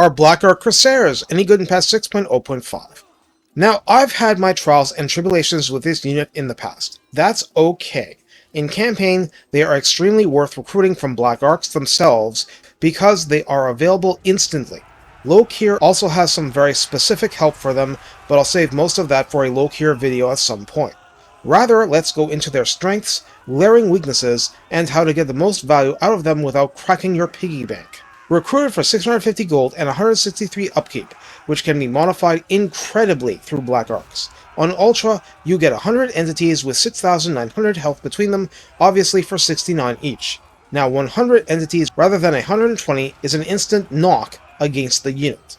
are Black Corsairs, any good in patch 6.0.5. Now, I've had my trials and tribulations with this unit in the past. That's okay. In campaign, they are extremely worth recruiting from Black Arcs themselves because they are available instantly. Lokhir also has some very specific help for them, but I'll save most of that for a Lokhir video at some point. Rather, let's go into their strengths, glaring weaknesses, and how to get the most value out of them without cracking your piggy bank. Recruited for 650 gold and 163 upkeep, which can be modified incredibly through Black Arcs. On Ultra, you get 100 entities with 6,900 health between them, obviously for 69 each. Now 100 entities rather than 120 is an instant knock against the unit.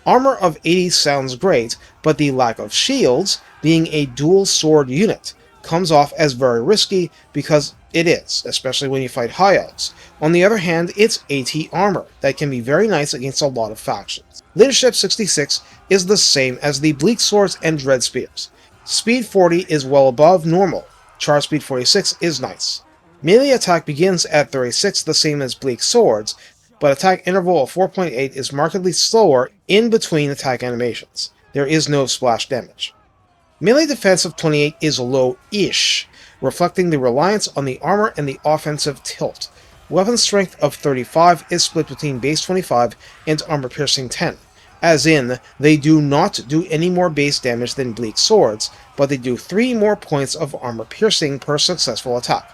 Armor of 80 sounds great, but the lack of shields, being a dual sword unit, comes off as very risky because it is, especially when you fight High Elves. On the other hand, it's AT armor that can be very nice against a lot of factions. Leadership 66 is the same as the Bleak Swords and Dread Spears. Speed 40 is well above normal. Charge speed 46 is nice. Melee attack begins at 36, the same as Bleak Swords, but attack interval of 4.8 is markedly slower in between attack animations. There is no splash damage. Melee defense of 28 is low-ish, reflecting the reliance on the armor and the offensive tilt. Weapon strength of 35 is split between base 25 and armor piercing 10, as in, they do not do any more base damage than Bleak Swords, but they do 3 more points of armor piercing per successful attack.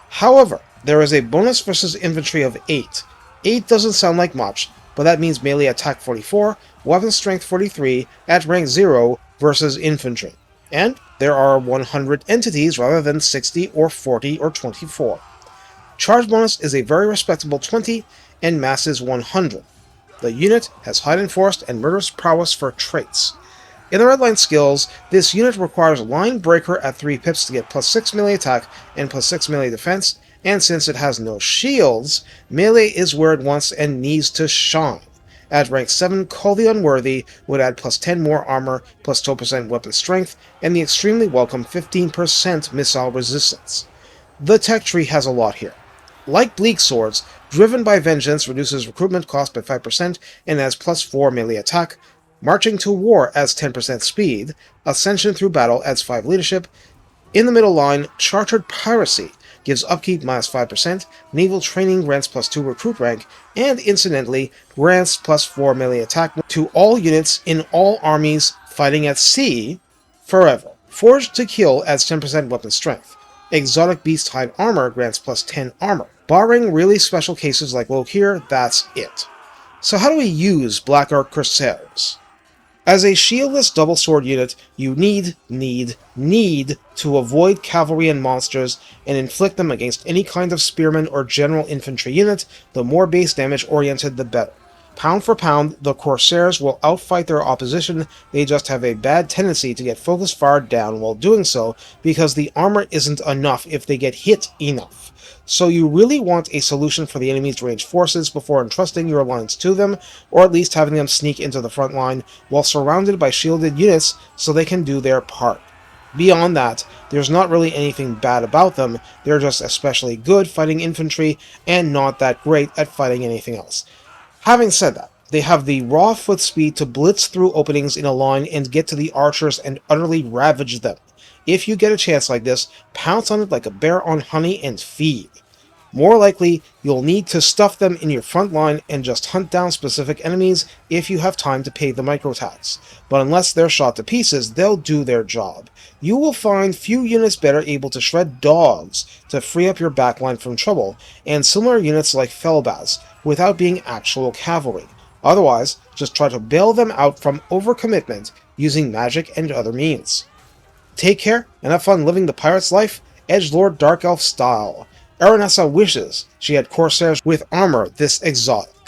However, there is a bonus versus infantry of 8. 8 doesn't sound like much, but that means melee attack 44, weapon strength 43 at rank 0 versus infantry. And there are 100 entities rather than 60 or 40 or 24. Charge bonus is a very respectable 20, and mass is 100. The unit has Hide Enforced and Murderous Prowess for traits. In the Redline skills, this unit requires Line Breaker at 3 pips to get plus 6 melee attack and plus 6 melee defense, and since it has no shields, melee is where it wants and needs to shine. At rank 7, Call the Unworthy would add plus 10 more armor, plus 12% weapon strength, and the extremely welcome 15% missile resistance. The tech tree has a lot here. Like Bleak Swords, Driven by Vengeance reduces recruitment cost by 5% and adds plus 4 melee attack. Marching to War adds 10% speed. Ascension through Battle adds 5 leadership. In the middle line, Chartered Piracy gives upkeep minus 5%, naval training grants plus 2 recruit rank, and incidentally, grants plus 4 melee attack to all units in all armies fighting at sea forever. Forged to Kill adds 10% weapon strength. Exotic Beast Hide Armor grants plus 10 armor. Barring really special cases like Lokhir, that's it. So how do we use Black Arc Corsairs? As a shieldless double sword unit, you need to avoid cavalry and monsters and inflict them against any kind of spearman or general infantry unit. The more base damage oriented, the better. Pound for pound, the Corsairs will outfight their opposition, they just have a bad tendency to get focus fired down while doing so because the armor isn't enough if they get hit enough. So you really want a solution for the enemy's ranged forces before entrusting your lines to them, or at least having them sneak into the front line while surrounded by shielded units so they can do their part. Beyond that, there's not really anything bad about them, they're just especially good fighting infantry and not that great at fighting anything else. Having said that, they have the raw foot speed to blitz through openings in a line and get to the archers and utterly ravage them. If you get a chance like this, pounce on it like a bear on honey and feed. More likely, you'll need to stuff them in your front line and just hunt down specific enemies if you have time to pay the micro-attacks. But unless they're shot to pieces, they'll do their job. You will find few units better able to shred dogs to free up your backline from trouble, and similar units like Felbaz, without being actual cavalry. Otherwise, just try to bail them out from overcommitment using magic and other means. Take care, and have fun living the pirate's life, edgelord Dark Elf style. Aranessa wishes she had Corsairs with armor this exotic.